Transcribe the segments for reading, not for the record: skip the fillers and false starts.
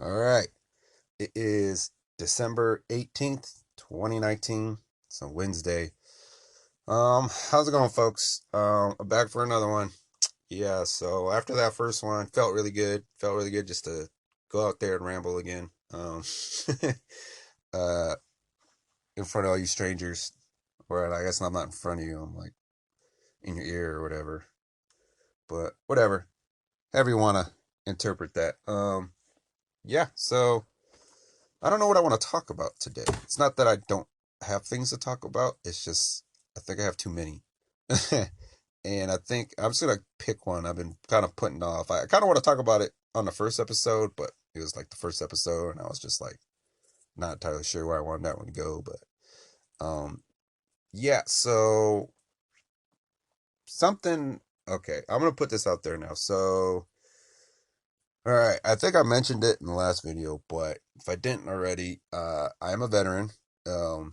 All right. It is December 18th, 2019. It's a Wednesday. How's it going, folks? I'm back for another one. Yeah, so after that first one, felt really good. Felt really good just to go out there and ramble again. Uh, in front of all you strangers. Or I guess I'm not in front of you. I'm like in your ear or whatever. But whatever. However you want to interpret that. Yeah, so I don't know what I want to talk about today. It's not that I don't have things to talk about. It's just I think I have too many. And I think I'm just gonna pick one I've been kind of putting off. I kind of want to talk about it on the first episode, but it was like the first episode, and I was just like not entirely sure where I wanted that one to go. But yeah. So something. Okay, I'm gonna put this out there now. So all right, I think I mentioned it in the last video, but if I didn't already, I am a veteran. I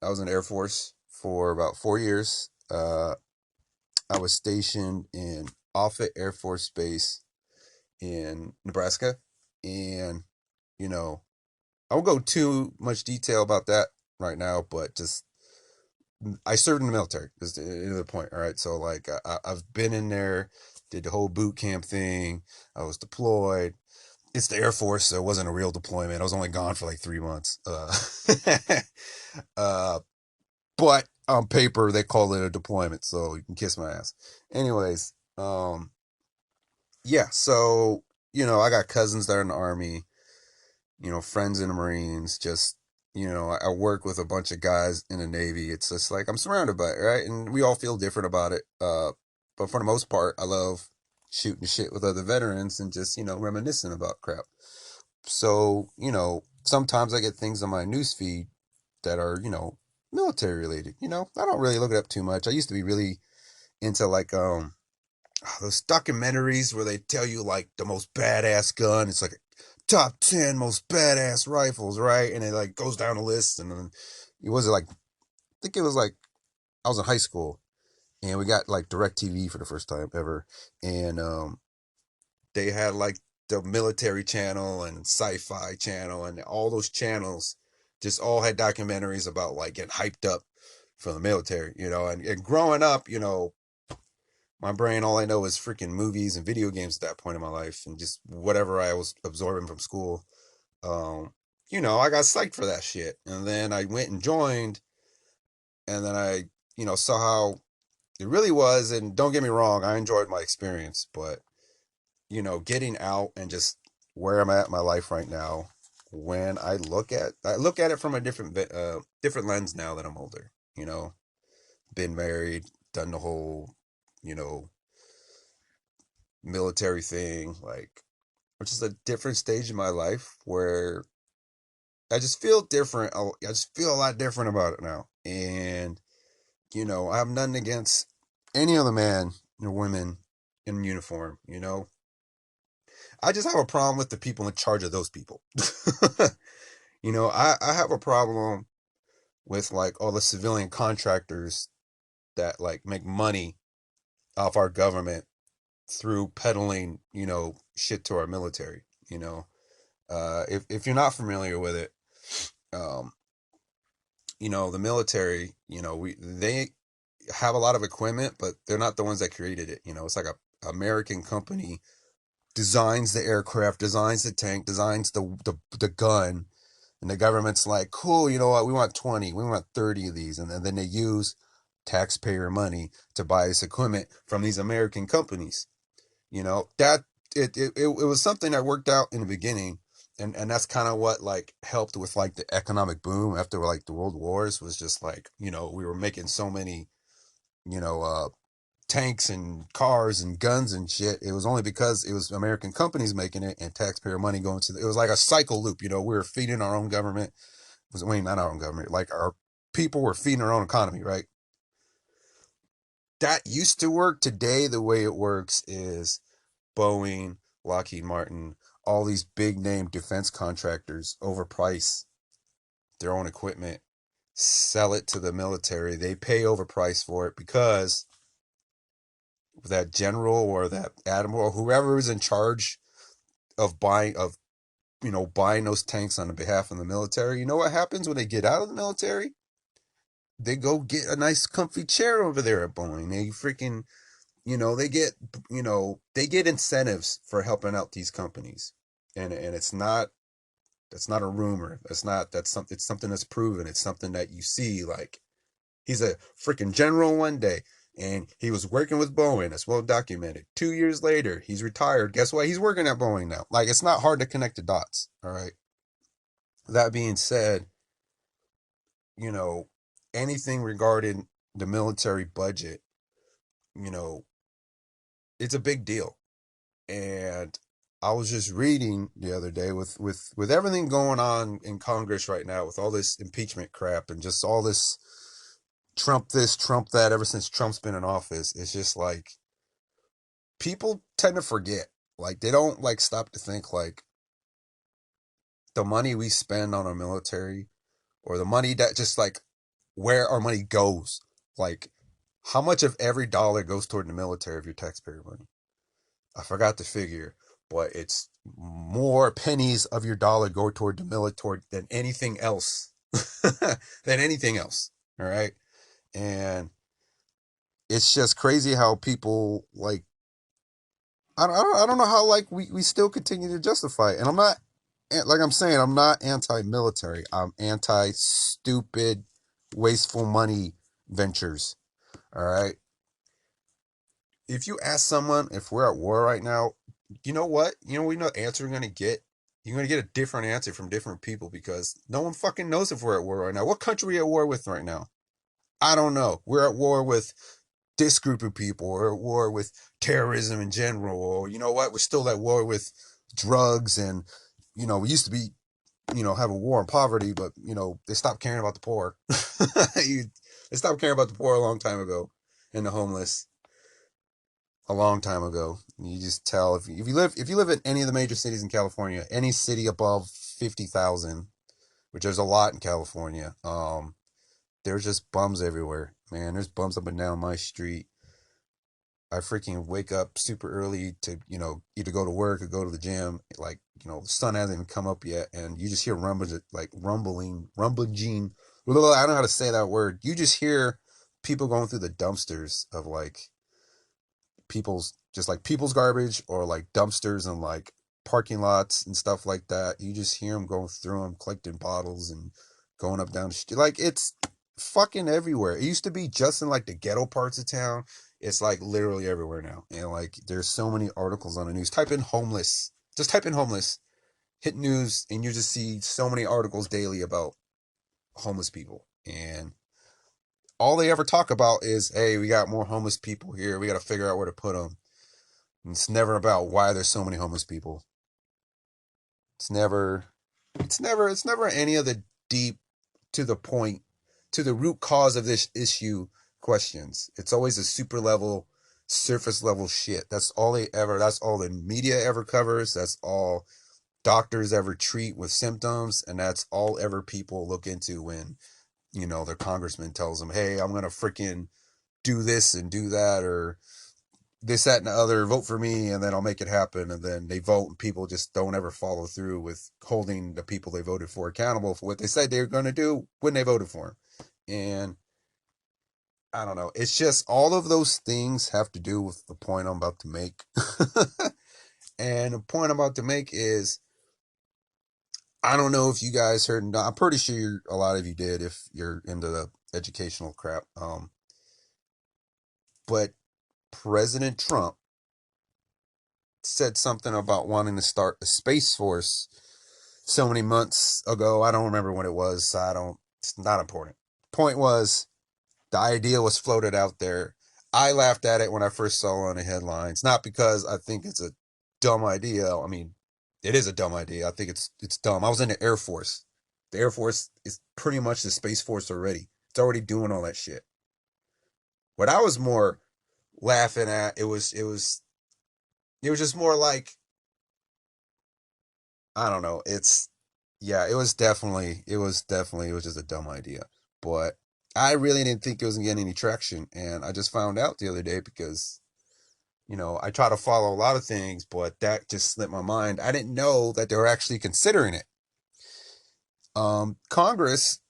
was in the Air Force for about 4 years. I was stationed in Offutt Air Force Base in Nebraska, and you know, I won't go too much detail about that right now, but just I served in the military. Is the point. All right, so like I've been in there, did the whole boot camp thing. I was deployed. It's the Air Force, so it wasn't a real deployment. I was only gone for like 3 months. Uh, but on paper they call it a deployment, so you can kiss my ass. Anyways, yeah. So I got cousins that are in the army. Friends in the Marines. Just I work with a bunch of guys in the Navy. It's just like I'm surrounded by it, right? And we all feel different about it. But for the most part, I love shooting shit with other veterans and just reminiscing about crap. So, sometimes I get things on my newsfeed that are, military related. I don't really look it up too much. I used to be really into like those documentaries where they tell you like the most badass gun. It's like top 10 most badass rifles, right? And it like goes down the list, and then it was like I think it was like I was in high school, and we got like direct TV for the first time ever. And they had like the military channel and sci-fi channel, and all those channels just all had documentaries about like getting hyped up for the military, and growing up, my brain, all I know is freaking movies and video games at that point in my life, and just whatever I was absorbing from school. um I got psyched for that shit, and then I went and joined, and then I saw how it really was. And don't get me wrong, I enjoyed my experience, but getting out and just where I'm at in my life right now, when I look at it from a different lens now that I'm older. Been married, done the whole, you know, military thing, like, which is a different stage in my life where I just feel different. I just feel a lot different about it now. And, I have nothing against any other man or women in uniform. I just have a problem with the people in charge of those people. I have a problem with like all the civilian contractors that like make money off our government through peddling, shit to our military. If you're not familiar with it, um, the military, they have a lot of equipment, but they're not the ones that created it. It's like a American company designs the aircraft, designs the tank, designs the gun, and the government's like, cool, you know what? We want 20, we want 30 of these, and then they use taxpayer money to buy this equipment from these American companies. That it was something that worked out in the beginning, and that's kind of what like helped with like the economic boom after like the world wars. Was just like we were making so many you know uh tanks and cars and guns and shit. It was only because it was American companies making it and taxpayer money going to it was like a cycle loop. We were feeding our own government. Was not our own government, like our people were feeding our own economy, right? That used to work. Today the way it works is Boeing, Lockheed Martin, all these big name defense contractors overprice their own equipment, sell it to the military. They pay overprice for it because that general or that admiral or whoever is in charge of buying of buying those tanks on behalf of the military. You know what happens when they get out of the military? They go get a nice comfy chair over there at Boeing. They freaking, they get, they get incentives for helping out these companies. And it's not, that's not a rumor. That's something, it's something that's proven. It's something that you see. Like, he's a freaking general one day, and he was working with Boeing. That's well documented. 2 years later, he's retired. Guess what? He's working at Boeing now. Like, it's not hard to connect the dots. All right. That being said, you know, anything regarding the military budget, you know, it's a big deal. And I was just reading the other day with everything going on in Congress right now, with all this impeachment crap and just all this, Trump that, ever since Trump's been in office, it's just like people tend to forget. Like, they don't like stop to think, like, the money we spend on our military, or the money that just like where our money goes. Like, how much of every dollar goes toward the military of your taxpayer money? I forgot the figure, but it's more pennies of your dollar go toward the military than anything else. Than anything else. All right. And it's just crazy how people like, I don't know how, like, we still continue to justify it. And I'm not, like I'm saying, I'm not anti-military. I'm anti-stupid, wasteful money ventures. All right. If you ask someone if we're at war right now, you know what? We know the answer you're gonna get. You're gonna get a different answer from different people, because no one fucking knows if we're at war right now. What country are we at war with right now? I don't know. We're at war with this group of people, or at war with terrorism in general, or you know what? We're still at war with drugs, and we used to be, have a war on poverty, but they stopped caring about the poor. They stopped caring about the poor a long time ago, and the homeless a long time ago. You just tell, if you live in any of the major cities in California, any city above 50,000, which there's a lot in California, there's just bums everywhere. Man, there's bums up and down my street. I freaking wake up super early to, either go to work or go to the gym. Like, the sun hasn't even come up yet, and you just hear rumbles, like rumbling. I don't know how to say that word. You just hear people going through the dumpsters of, like, people's garbage, or like dumpsters and like parking lots and stuff like that. You just hear them going through them, collecting bottles and going up down the street. Like, it's fucking everywhere. It used to be just in like the ghetto parts of town. It's like literally everywhere now. And like, there's so many articles on the news. Type in homeless. Just type in homeless. Hit news, and you just see so many articles daily about homeless people. And all they ever talk about is, hey, we got more homeless people here. We got to figure out where to put them. It's never about why there's so many homeless people. It's never, it's never any of the deep, to the point, to the root cause of this issue questions. It's always a super level, surface level shit. That's all the media ever covers. That's all doctors ever treat with symptoms. And that's all ever people look into when, their congressman tells them, hey, I'm going to freaking do this and do that, or this, that, and the other, vote for me, and then I'll make it happen. And then they vote, and people just don't ever follow through with holding the people they voted for accountable for what they said they were going to do when they voted for them. And I don't know. It's just all of those things have to do with the point I'm about to make. And the point I'm about to make is, I don't know if you guys heard. I'm pretty sure a lot of you did, if you're into the educational crap. But President Trump said something about wanting to start a space force so many months ago. I don't remember when it was. It's not important. Point was, the idea was floated out there. I laughed at it when I first saw it on the headlines, not because I think it's a dumb idea. I mean, it is a dumb idea. I think it's dumb. I was in the Air Force. The Air Force is pretty much the Space Force already. It's already doing all that shit. What I was more laughing at, it was just more like, I don't know. Yeah, it was just a dumb idea. But I really didn't think it was gonna get any traction, and I just found out the other day, because I try to follow a lot of things, but that just slipped my mind. I didn't know that they were actually considering it. Congress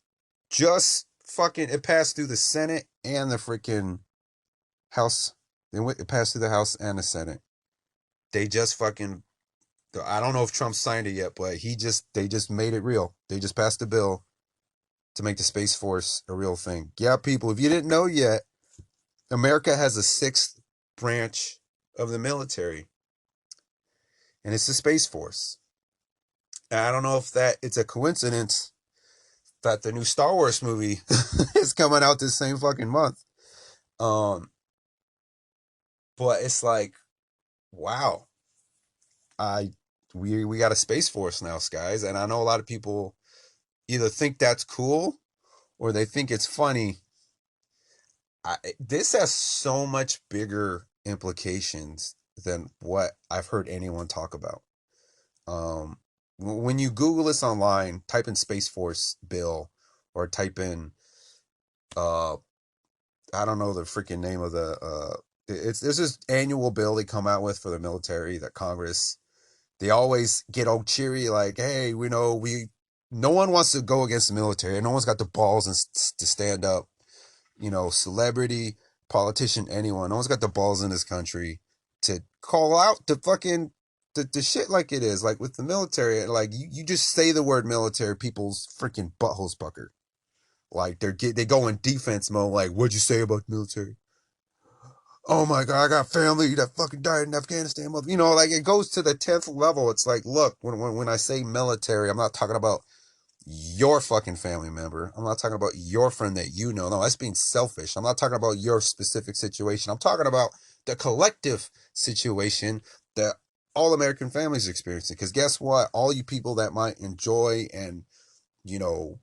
just fucking it passed through the Senate and the freaking House. It passed through the House and the Senate. They just fucking I don't know if Trump signed it yet, but they just made it real. They just passed a bill to make the Space Force a real thing. Yeah, people, if you didn't know yet, America has a sixth branch of the military, and it's the Space Force. And I don't know if that it's a coincidence that the new Star Wars movie is coming out this same fucking month. Um, but it's like, wow, I we got a Space Force now, guys, and I know a lot of people either think that's cool or they think it's funny. This has so much bigger implications than what I've heard anyone talk about. Um, when you Google this online, type in Space Force bill or type in uh, I don't know the freaking name of the it's there's this annual bill they come out with for the military that Congress they always get all cheery like, hey, we know we no one wants to go against the military. No one's got the balls to stand up. Celebrity, politician, anyone. No one's got the balls in this country to call out the fucking the shit like it is. Like with the military, like you just say the word military, people's freaking buttholes pucker. Like they go in defense mode. Like, what'd you say about the military? Oh my god, I got family that fucking died in Afghanistan. Like it goes to the 10th level. It's like, look, when I say military, I'm not talking about your fucking family member. I'm not talking about your friend that you know. No, that's being selfish. I'm not talking about your specific situation. I'm talking about the collective situation that all American families are experiencing. Because guess what? All you people that might enjoy and, you know,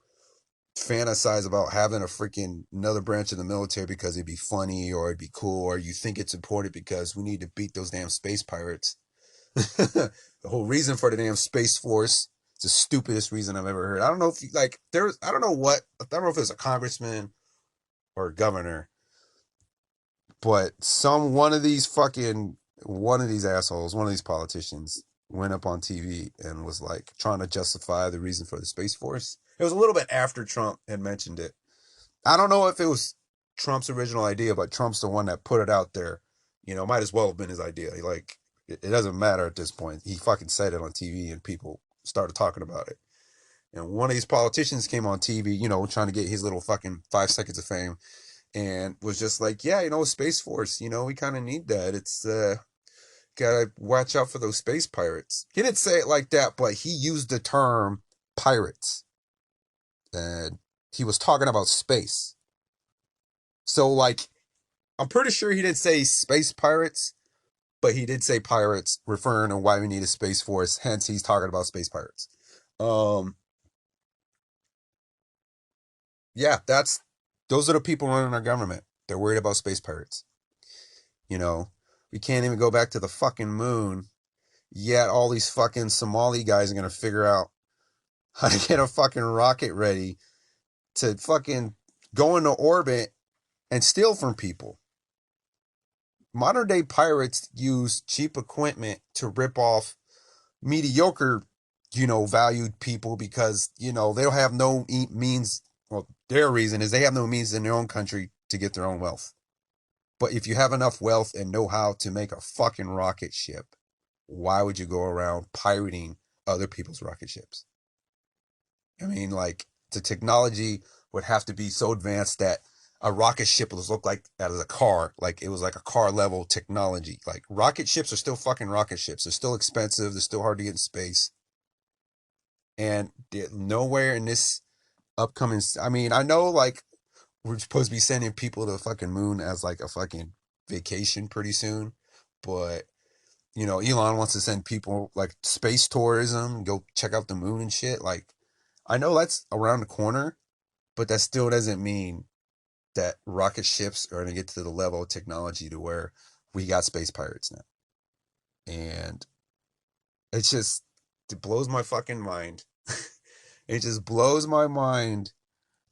fantasize about having a freaking another branch of the military because it'd be funny or it'd be cool or you think it's important because we need to beat those damn space pirates. The whole reason for the damn Space Force. It's the stupidest reason I've ever heard. I don't know if I don't know I don't know if it's a congressman or a governor, but one of these assholes, one of these politicians went up on TV and was like trying to justify the reason for the Space Force. It was a little bit after Trump had mentioned it. I don't know if it was Trump's original idea, but Trump's the one that put it out there. Might as well have been his idea. Like, it doesn't matter at this point. He fucking said it on TV and people started talking about it. And one of these politicians came on TV, trying to get his little fucking 5 seconds of fame and was just like, yeah, Space Force, we kind of need that. It's, gotta watch out for those space pirates. He didn't say it like that, but he used the term pirates. And he was talking about space. So, like, I'm pretty sure he didn't say space pirates, but he did say pirates, referring to why we need a space force. Hence, he's talking about space pirates. Um, yeah, those are the people running our government. They're worried about space pirates. You know, we can't even go back to the fucking moon. Yet all these fucking Somali guys are gonna figure out how to get a fucking rocket ready to fucking go into orbit and steal from people. Modern day pirates use cheap equipment to rip off mediocre, valued people because, they don't have no means. Well, their reason is they have no means in their own country to get their own wealth. But if you have enough wealth and know how to make a fucking rocket ship, why would you go around pirating other people's rocket ships? I mean, like, the technology would have to be so advanced that a rocket ship would look like as a car, like it was like a car level technology. Like rocket ships are still fucking rocket ships. They're still expensive. They're still hard to get in space. And nowhere in this upcoming. I mean, I know like we're supposed to be sending people to the fucking moon as like a fucking vacation pretty soon, but Elon wants to send people like space tourism, go check out the moon and shit. Like, I know that's around the corner, but that still doesn't mean that rocket ships are going to get to the level of technology to where we got space pirates now. And it's just, it blows my fucking mind. It just blows my mind.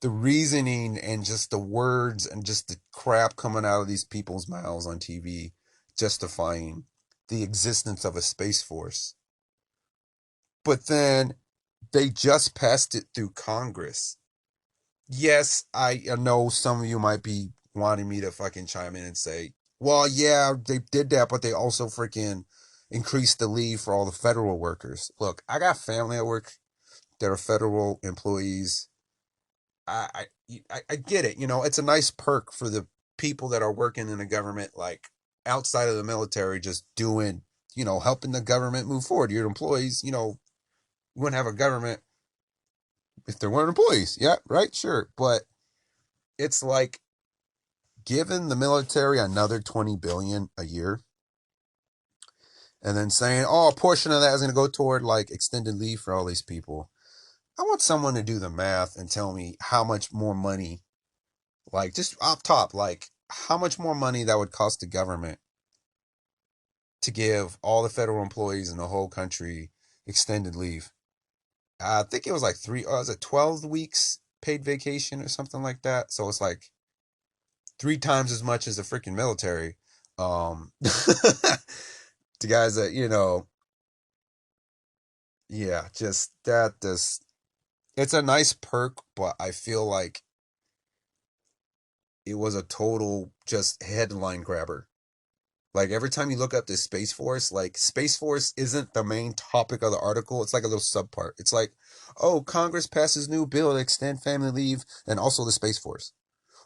The reasoning and just the words and just the crap coming out of these people's mouths on TV justifying the existence of a space force. But then they just passed it through Congress. Yes, I know some of you might be wanting me to fucking chime in and say, well, yeah, they did that, but they also freaking increased the leave for all the federal workers. Look, I got family at work that are federal employees. I get it. You know, it's a nice perk for the people that are working in the government, like outside of the military, just doing, helping the government move forward. Your employees, you wouldn't have a government if there weren't employees. Yeah, right, sure. But it's like giving the military another 20 billion a year and then saying, oh, a portion of that is going to go toward like extended leave for all these people. I want someone to do the math and tell me how much more money, like just off top, like how much more money that would cost the government to give all the federal employees in the whole country extended leave. I think it was like was it 12 weeks paid vacation or something like that? So it's like three times as much as the freaking military. The guys that, yeah, just that, this, it's a nice perk, but I feel like it was a total just headline grabber. Like every time you look up this Space Force, like Space Force isn't the main topic of the article. It's like a little subpart. It's like, oh, Congress passes new bill to extend family leave and also the Space Force.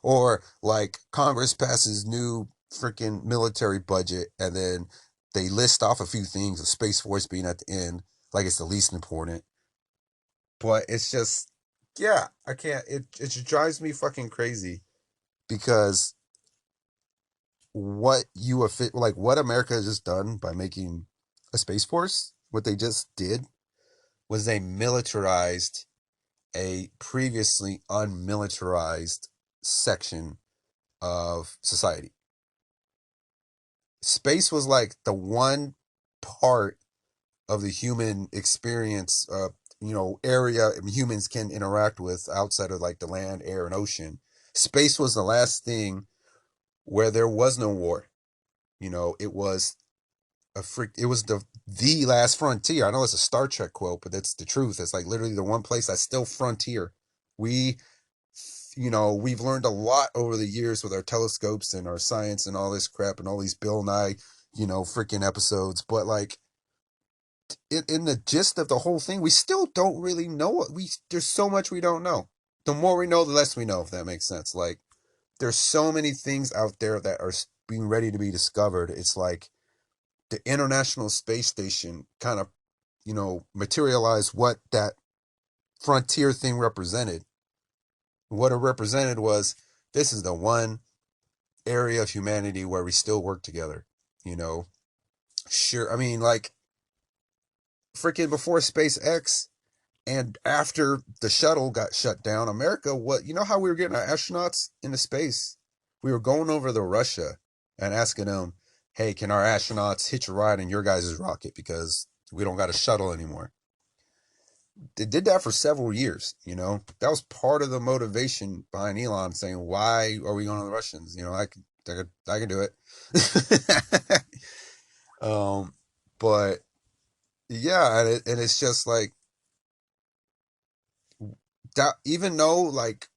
Or like Congress passes new freaking military budget and then they list off a few things, the Space Force being at the end, like it's the least important. But it's just, yeah, I can't, it just drives me fucking crazy because what America has just done by making a space force, what they just did was they militarized a previously unmilitarized section of society. Space was like the one part of the human experience, area humans can interact with outside of like the land, air, and ocean. Space was the last thing where there was no war. It was it was the last frontier. I know it's a Star Trek quote, but that's the truth. It's like literally the one place that's still frontier. We we've learned a lot over the years with our telescopes and our science and all this crap and all these Bill Nye, freaking episodes. But like in the gist of the whole thing, we still don't really know there's so much we don't know. The more we know, the less we know, if that makes sense. Like there's so many things out there that are being ready to be discovered. It's like the International Space Station kind of, materialized what that frontier thing represented. What it represented was this is the one area of humanity where we still work together, you know. Sure, I mean, like, freaking before SpaceX and after the shuttle got shut down, America, how we were getting our astronauts into space? We were going over to Russia and asking them, hey, can our astronauts hitch a ride in your guys' rocket because we don't got a shuttle anymore? They did that for several years. That was part of the motivation behind Elon saying, why are we going to the Russians? I can do it. um, but yeah, and it's just like that, even though like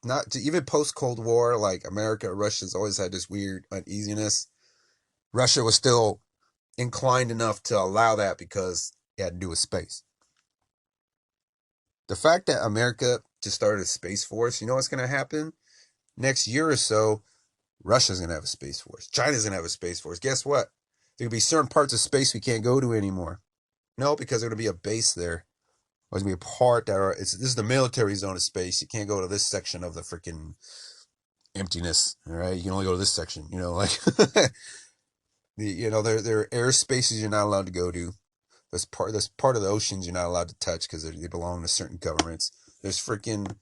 not to even post Cold War, like America and Russia's always had this weird uneasiness. Russia was still inclined enough to allow that because it had to do with space. The fact that America just started a space force, you know what's going to happen? Next year or so, Russia's going to have a space force. China's going to have a space force. Guess what? There going to be certain parts of space we can't go to anymore. No, because there's going to be a base there. There's going to be a part this is the military zone of space. You can't go to this section of the freaking emptiness. All right, you can only go to this section. Like there are air spaces you're not allowed to go to. There's part of the oceans you're not allowed to touch because they belong to certain governments. There's freaking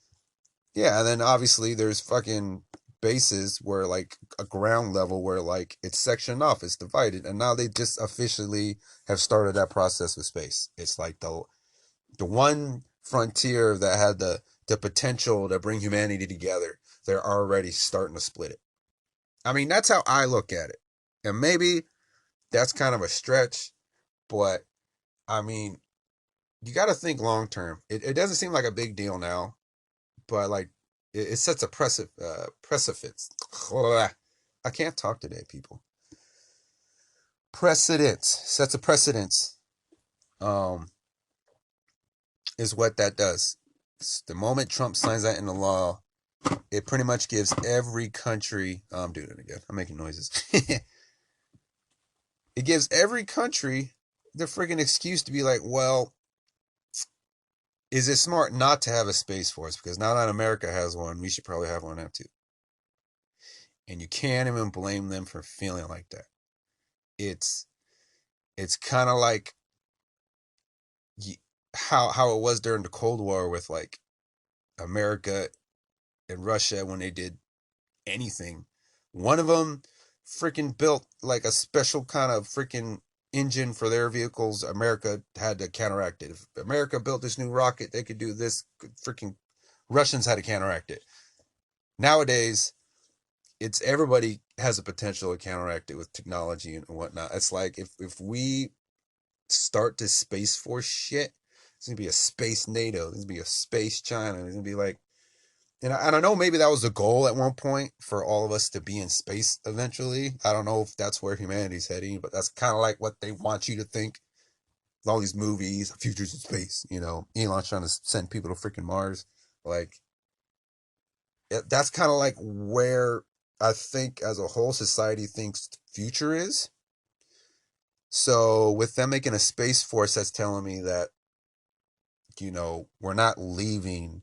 yeah, and then obviously there's fucking bases where like a ground level where like it's sectioned off, it's divided, and now they just officially have started that process with space. It's like the one frontier that had the potential to bring humanity together. They're already starting to split it. I mean, that's how I look at it. And maybe that's kind of a stretch, but I mean, you got to think long term. It doesn't seem like a big deal now, but like it sets a precipice. I can't talk today, people. Precedence sets a precedence. Um, is what that does. The moment Trump signs that into law, it pretty much gives every country. Oh, I'm doing it again. I'm making noises. It gives every country the freaking excuse to be like, well, is it smart not to have a space force? Because now that America has one, we should probably have one now too. And you can't even blame them for feeling like that. It's it's kind of like how it was during the Cold War with like America and Russia when they did anything. One of them freaking built like a special kind of freaking engine for their vehicles. America had to counteract it. If America built this new rocket, they could do this. Freaking Russians had to counteract it. Nowadays, it's everybody has a potential to counteract it with technology and whatnot. It's like if we start this space force shit, it's gonna be a space NATO. There's gonna be a space China. There's gonna be like, and I don't know, maybe that was the goal at one point for all of us to be in space eventually. I don't know if that's where humanity's heading, but that's kind of like what they want you to think. All these movies, futures in space, Elon's trying to send people to freaking Mars. Like, that's kind of like where I think as a whole society thinks the future is. So with them making a space force, that's telling me that, we're not leaving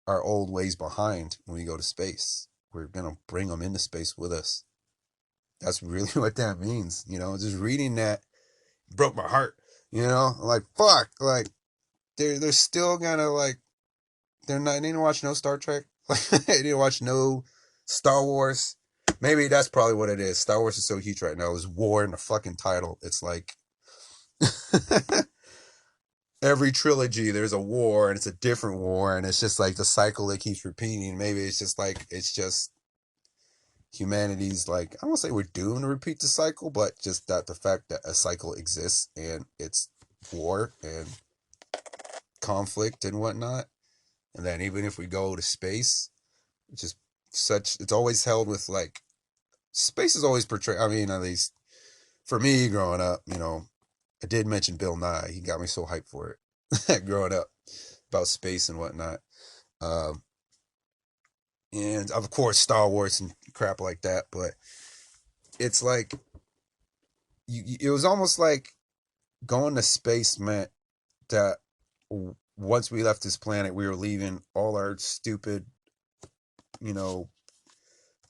our old ways behind when we go to space. We're going to bring them into space with us. That's really what that means. Just reading that broke my heart. Like, fuck, like they're still gonna like they didn't watch no Star Trek. Like they didn't watch no Star Wars. Maybe that's probably what it is. Star Wars is so huge right now. There's war in the fucking title. It's like every trilogy there's a war and it's a different war and it's just like the cycle that keeps repeating. Maybe it's just humanity's like, I don't say we're doomed to repeat the cycle, but just that the fact that a cycle exists and it's war and conflict and whatnot. And then even if we go to space, it's just it's always held with like, space is always portrayed. I mean, at least for me growing up, I did mention Bill Nye. He got me so hyped for it growing up about space and whatnot. Um, and of course, Star Wars and crap like that. But it's like, it was almost like going to space meant that once we left this planet, we were leaving all our stupid, you know,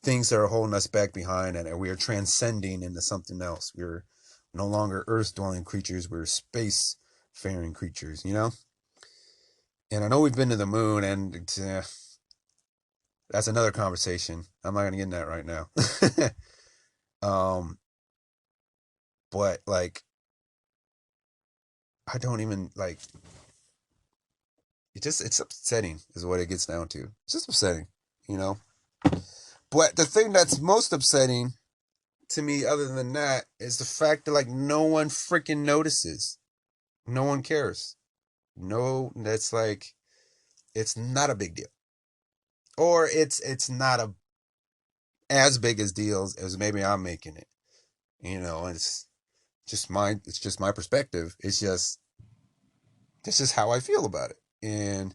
things that are holding us back behind, and we are transcending into something else. We're no longer Earth-dwelling creatures. We're space-faring creatures. And I know we've been to the moon, and that's another conversation. I'm not gonna get in that right now. um, but like, I don't even like. It's upsetting, is what it gets down to. It's just upsetting. But the thing that's most upsetting to me, other than that, is the fact that like no one freaking notices. No one cares. No, that's like, it's not a big deal, or it's not a as big as deals as maybe I'm making it. It's just my perspective. It's just this is how I feel about it, and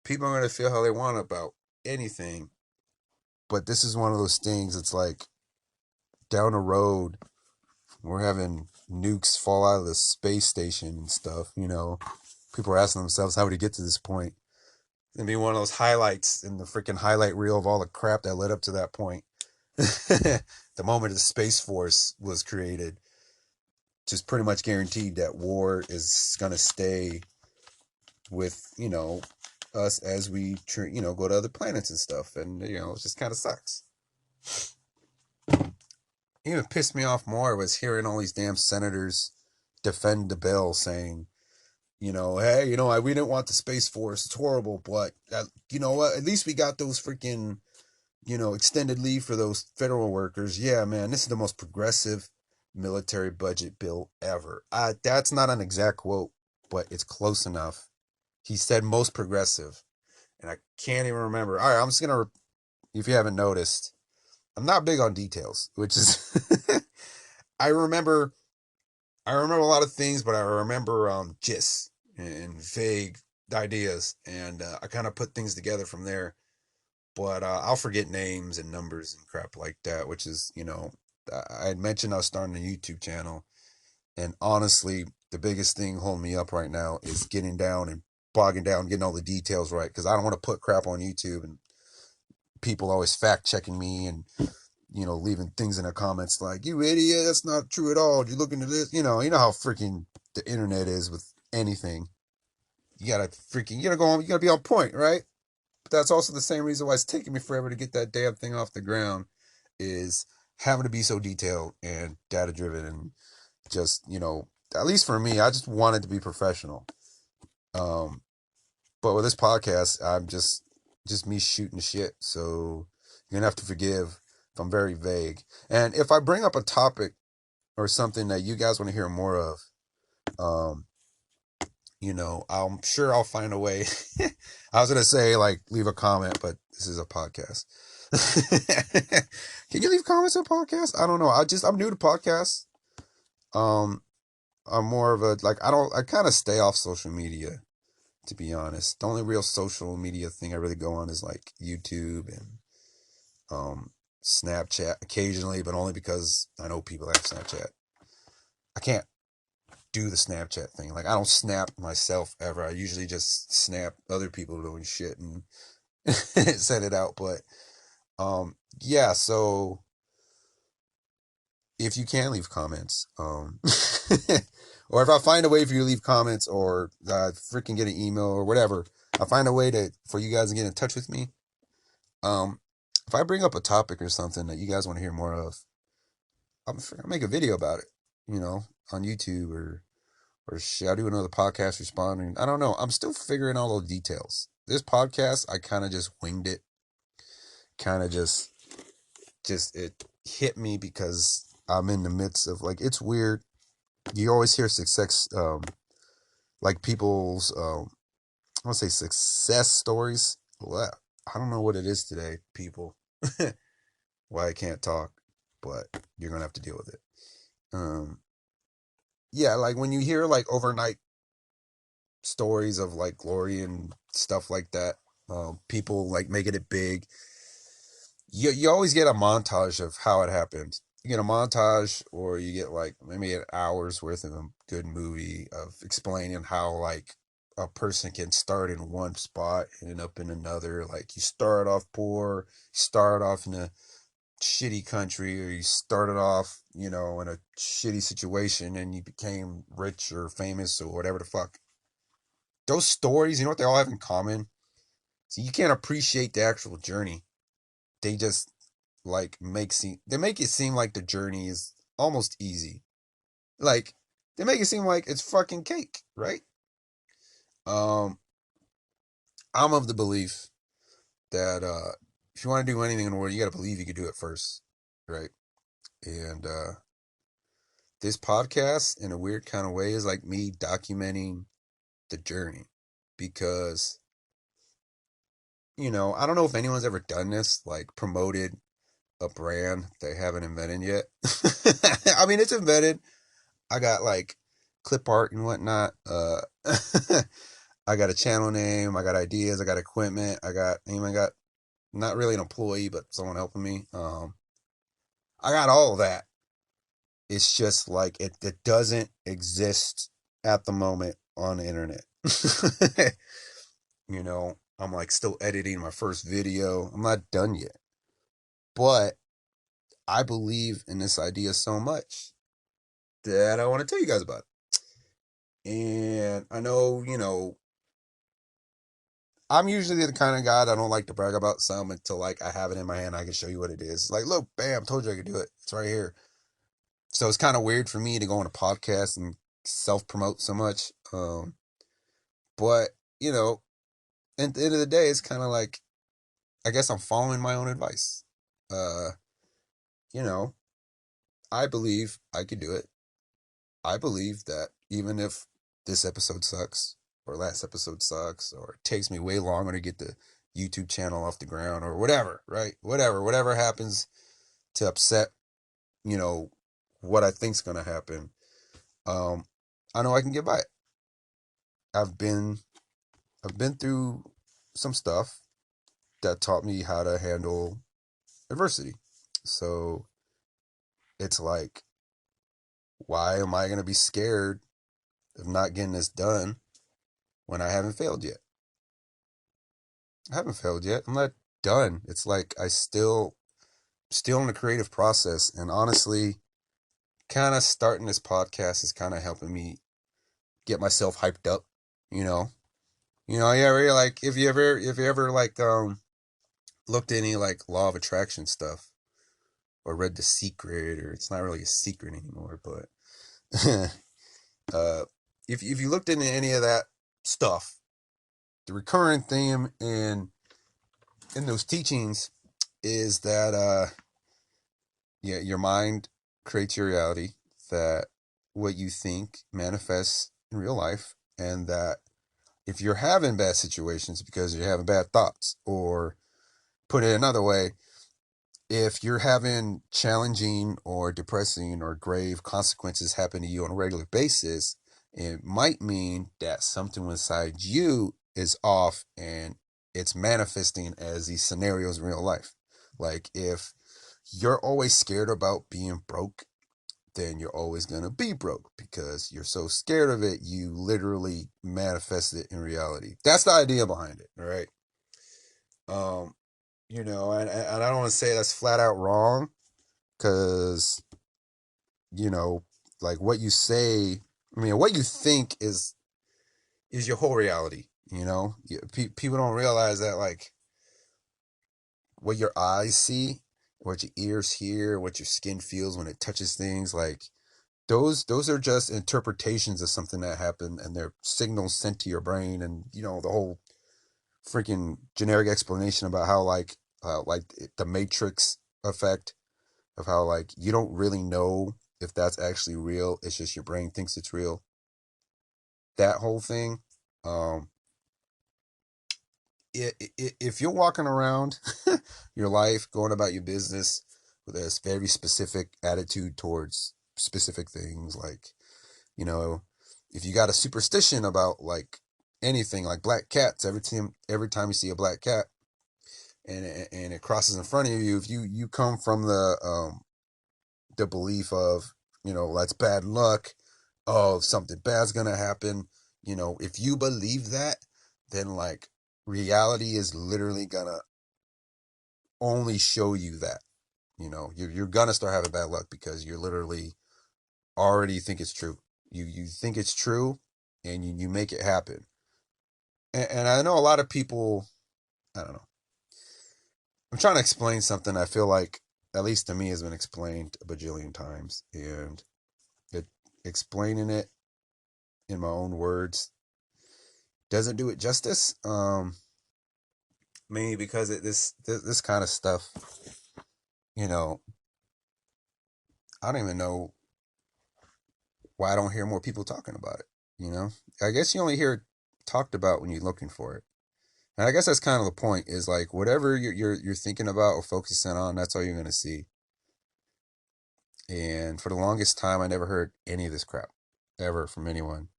people are gonna feel how they want about anything, but this is one of those things. It's like down the road, we're having nukes fall out of the space station and stuff. People are asking themselves, how did it get to this point? And be one of those highlights in the freaking highlight reel of all the crap that led up to that point. The moment the Space Force was created, just pretty much guaranteed that war is going to stay with, us as we, go to other planets and stuff. And, it just kind of sucks. Even pissed me off more was hearing all these damn senators defend the bill saying, hey, we didn't want the Space Force. It's horrible, but you know what? At least we got those freaking extended leave for those federal workers. Yeah, man, this is the most progressive military budget bill ever. That's not an exact quote, but it's close enough. He said most progressive, and I can't even remember. All right, I'm just gonna. If you haven't noticed, I'm not big on details, which is. I remember. I remember a lot of things, but I remember gists and vague ideas, and I kind of put things together from there. But I'll forget names and numbers and crap like that, which is, I had mentioned I was starting a YouTube channel. And honestly, the biggest thing holding me up right now is getting down and bogging down, getting all the details right. Because I don't want to put crap on YouTube and people always fact checking me and, leaving things in the comments like, you idiot, that's not true at all. You look into this, you know how freaking the internet is with anything. You gotta go on, you gotta be on point, right? But that's also the same reason why it's taking me forever to get that damn thing off the ground is having to be so detailed and data driven and just, at least for me, I just wanted to be professional. Um, but with this podcast, I'm just me shooting shit. So you're gonna have to forgive if I'm very vague. And if I bring up a topic or something that you guys want to hear more of, um, I'm sure I'll find a way. I was gonna say like leave a comment, but this is a podcast. Can you leave comments on podcasts? I don't know. I'm new to podcasts. Um, I'm more of a like I kind of stay off social media, to be honest. The only real social media thing I really go on is like YouTube and um Snapchat occasionally, but only because I know people have Snapchat. I can't do the Snapchat thing. Like I don't snap myself ever. I usually just snap other people doing shit and send it out. But yeah, so if you can leave comments, or if I find a way for you to leave comments or freaking get an email or whatever, I find a way for you guys to get in touch with me. Um, if I bring up a topic or something that you guys want to hear more of, I'll make a video about it, on YouTube or shit. I do another podcast responding. I don't know. I'm still figuring all the details. This podcast, I kind of just winged it. Kind of just it hit me because I'm in the midst of like it's weird. You always hear success, like people's I want to say success stories. Well, I don't know what it is today, people. Why I can't talk, but you're gonna have to deal with it. Um, yeah, like when you hear like overnight stories of like glory and stuff like that, people like making it big. You always get a montage of how it happened. You get a montage, or you get like maybe an hour's worth of a good movie of explaining how like a person can start in one spot and end up in another. Like you start off poor, start off in a shitty country, or you started off, in a shitty situation and you became rich or famous or whatever the fuck. Those stories, you know what they all have in common? So you can't appreciate the actual journey. They just like they make it seem like the journey is almost easy. Like they make it seem like it's fucking cake, right? Um I'm of the belief that if you want to do anything in the world, you got to believe you can do it first, right? And this podcast in a weird kind of way is like me documenting the journey because I don't know if anyone's ever done this, like promoted a brand they haven't invented yet. I mean, it's invented. I got like clip art and whatnot. I got a channel name. I got ideas. I got equipment. I got not really an employee, but someone helping me. I got all of that. It's just like it doesn't exist at the moment on the internet. I'm like still editing my first video. I'm not done yet. But I believe in this idea so much that I want to tell you guys about it. And I know, I'm usually the kind of guy that I don't like to brag about something until like I have it in my hand. I can show you what it is. Like, look, bam, told you I could do it. It's right here. So it's kind of weird for me to go on a podcast and self promote so much. But at the end of the day, it's kind of like I guess I'm following my own advice. Uh, you know, I believe I could do it. I believe that even if this episode sucks, or last episode sucks, or it takes me way longer to get the YouTube channel off the ground, or whatever, right? Whatever happens to upset, you know, what I think's gonna happen. Um, I know I can get by it. I've been I've been through some stuff that taught me how to handle adversity. So it's like, why am I gonna be scared of not getting this done when I haven't failed yet? I haven't failed yet. I'm not done. It's like I still in the creative process. And honestly, kind of starting this podcast is kind of helping me get myself hyped up, you know. Yeah, really, like if you ever like looked at any like law of attraction stuff or read The Secret, or it's not really a secret anymore, but uh if you looked into any of that stuff, the recurring theme in those teachings is that yeah, your mind creates your reality, that what you think manifests in real life, and that if you're having bad situations because you're having bad thoughts, or put it another way, if you're having challenging or depressing or grave consequences happen to you on a regular basis, it might mean that something inside you is off and it's manifesting as these scenarios in real life. Like if you're always scared about being broke, then you're always going to be broke because you're so scared of it, you literally manifest it in reality. That's the idea behind it, all right? Um, and I don't want to say that's flat out wrong, because, you know, like what you say, I mean, what you think is your whole reality, people don't realize that, like, what your eyes see, what your ears hear, what your skin feels when it touches things, like, those are just interpretations of something that happened, and they're signals sent to your brain, and the whole freaking generic explanation about how, like the Matrix effect, of how, like, you don't really know if that's actually real. It's just your brain thinks it's real. That whole thing. Um, if you're walking around your life, going about your business with a very specific attitude towards specific things, like, you know, if you got a superstition about, like, anything, like black cats, every time you see a black cat and it crosses in front of you, if you come from the belief of, that's bad luck, oh, something bad's gonna happen, if you believe that, then, like, reality is literally gonna only show you that. You're gonna start having bad luck because you're literally already think it's true. You think it's true, and you make it happen. And I know a lot of people, I don't know, I'm trying to explain something I feel like, at least to me, has been explained a bajillion times, and it explaining it in my own words doesn't do it justice. Mainly because this kind of stuff, you know, I don't even know why I don't hear more people talking about it. I guess you only hear it talked about when you're looking for it. And I guess that's kind of the point. Is like, whatever you're thinking about or focusing on, that's all you're gonna see. And for the longest time, I never heard any of this crap ever from anyone.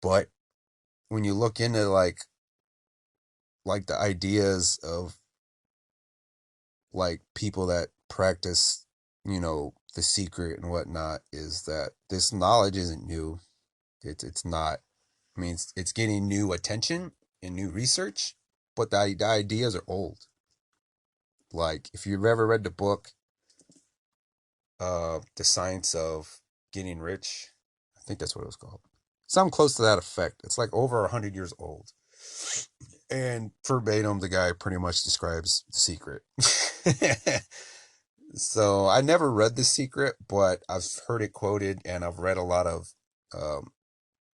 But when you look into, like the ideas of, like, people that practice, the secret and whatnot, is that this knowledge isn't new. It's not. I mean, it's getting new attention and new research, but the ideas are old. Like, if you've ever read the book, The Science of Getting Rich, I think that's what it was called. Something close to that effect. It's like over 100 years old. And verbatim, the guy pretty much describes the secret. So I never read The Secret, but I've heard it quoted, and I've read a lot of, um,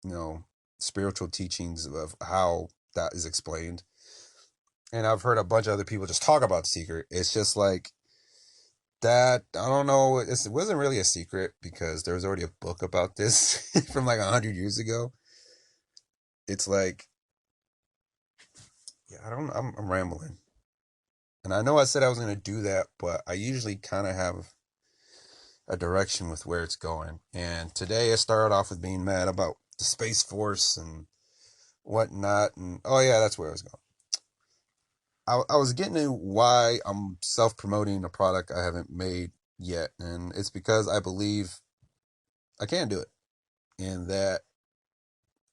you know, spiritual teachings of how that is explained. and I've heard a bunch of other people just talk about secret. It's just like that. I don't know. It wasn't really a secret because there was already a book about this from like 100 years ago. It's like, yeah, I don't. I'm rambling, and I know I said I was gonna do that, but I usually kind of have a direction with where it's going. And today I started off with being mad about the Space Force and whatnot, and oh yeah, that's where I was going. I was getting to why I'm self promoting a product I haven't made yet, and it's because I believe I can do it, and that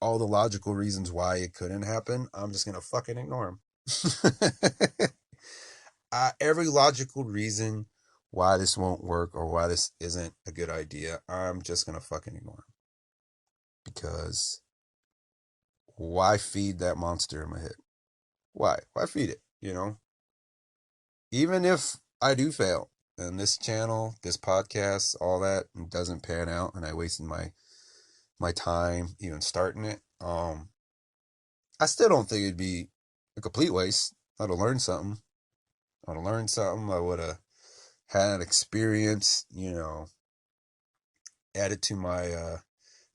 all the logical reasons why it couldn't happen, I'm just gonna fucking ignore them. Every logical reason why this won't work or why this isn't a good idea, I'm just gonna fucking ignore them because why feed that monster in my head? Why? Why feed it? You know, even if I do fail and this channel, this podcast, all that doesn't pan out, and I wasted my time even starting it, I still don't think it'd be a complete waste. I'd have learned something. I'd have learned something. I would have had an experience, added to my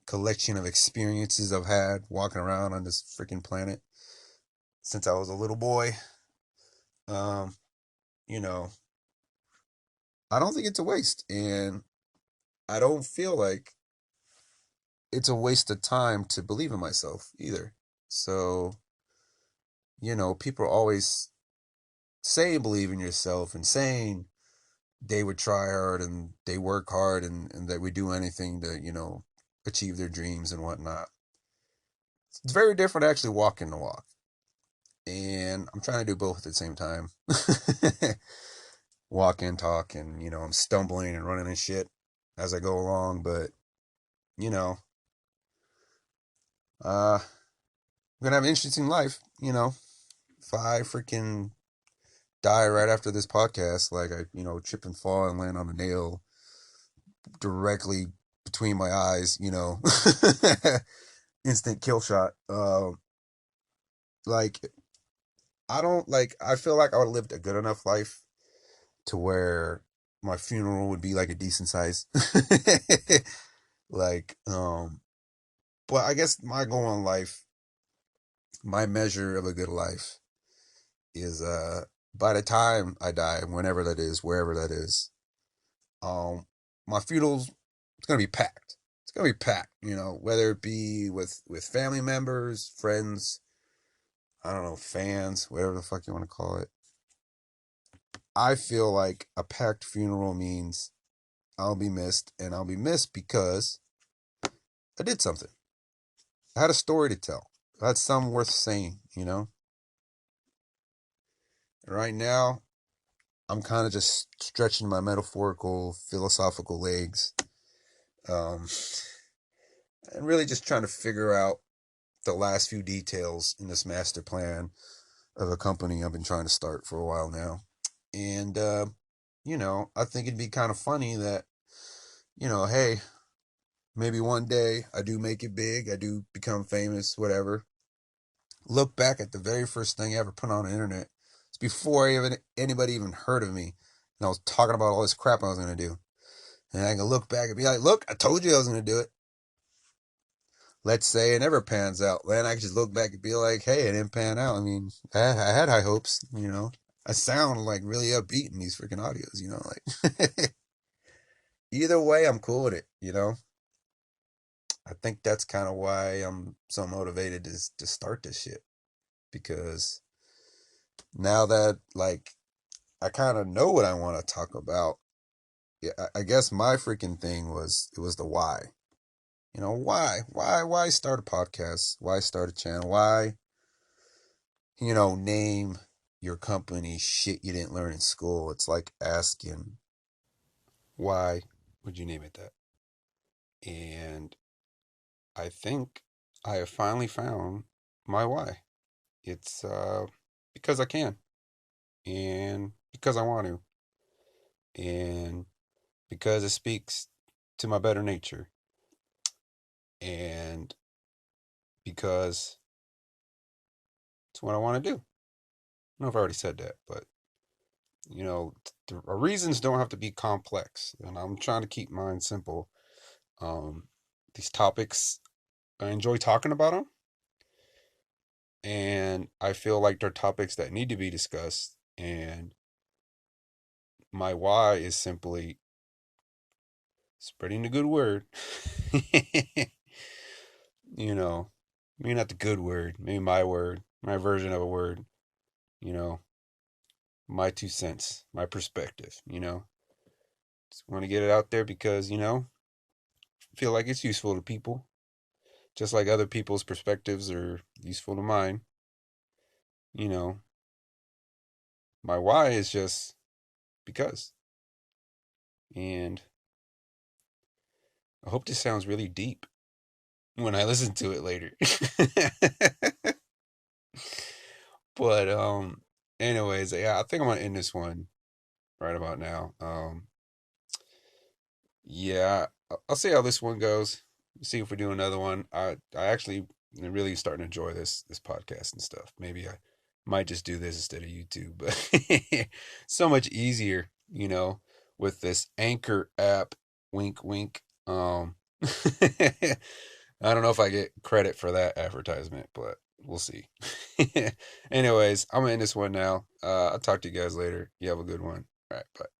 collection of experiences I've had walking around on this freaking planet since I was a little boy. Um, you know, I don't think it's a waste, and I don't feel like it's a waste of time to believe in myself either. So, people are always saying believe in yourself and saying they would try hard and they work hard and that we do anything to, achieve their dreams and whatnot. It's very different actually walking the walk. And I'm trying to do both at the same time. Walk and talk, and, I'm stumbling and running and shit as I go along, but, you know, I'm gonna have an interesting life, if I freaking die right after this podcast, like I, trip and fall and land on a nail directly between my eyes, instant kill shot. Like I don't like. I feel like I would have lived a good enough life to where my funeral would be like a decent size. like, but I guess my goal in life, my measure of a good life, is by the time I die, whenever that is, wherever that is, Um, my funeral's it's gonna be packed. It's gonna be packed. Whether it be with family members, friends, I don't know, fans, whatever the fuck you want to call it. I feel like a packed funeral means I'll be missed, and I'll be missed because I did something. I had a story to tell. I had something worth saying. And right now, I'm kind of just stretching my metaphorical, philosophical legs, um, and really just trying to figure out the last few details in this master plan of a company I've been trying to start for a while now. And, I think it'd be kind of funny that, hey, maybe one day I do make it big, I do become famous, whatever. Look back at the very first thing I ever put on the internet. It's before anybody even heard of me. And I was talking about all this crap I was going to do. And I can look back and be like, look, I told you I was going to do it. Let's say it never pans out. Then I can just look back and be like, hey, it didn't pan out. I mean, I had high hopes. I sound like really upbeat in these freaking audios, like either way, I'm cool with it. I think that's kind of why I'm so motivated to start this shit because now that like I kind of know what I want to talk about. Yeah, I guess my freaking thing was it was the why. Why start a podcast? Why start a channel? Why name your company shit you didn't learn in school. It's like asking, why would you name it that? And I think I have finally found my why. It's because I can, and because I want to, and because it speaks to my better nature, and because it's what I want to do. I don't know if I already said that, but our reasons don't have to be complex, and I'm trying to keep mine simple. Um, these topics, I enjoy talking about them, and I feel like they're topics that need to be discussed. And my why is simply spreading the good word. you know, maybe not the good word, maybe my word, my version of a word, you know, my 2 cents, my perspective, Just want to get it out there because, feel like it's useful to people, just like other people's perspectives are useful to mine. You know, my why is just because. And I hope this sounds really deep when I listen to it later. But anyways, yeah, I think I'm gonna end this one right about now. Yeah, I'll see how this one goes. See if we do another one. I actually am really starting to enjoy this podcast and stuff. Maybe I might just do this instead of YouTube, but so much easier, with this Anchor app. Wink, wink. I don't know if I get credit for that advertisement, but we'll see. Anyways, I'm gonna end this one now. I'll talk to you guys later. You have a good one. All right, bye.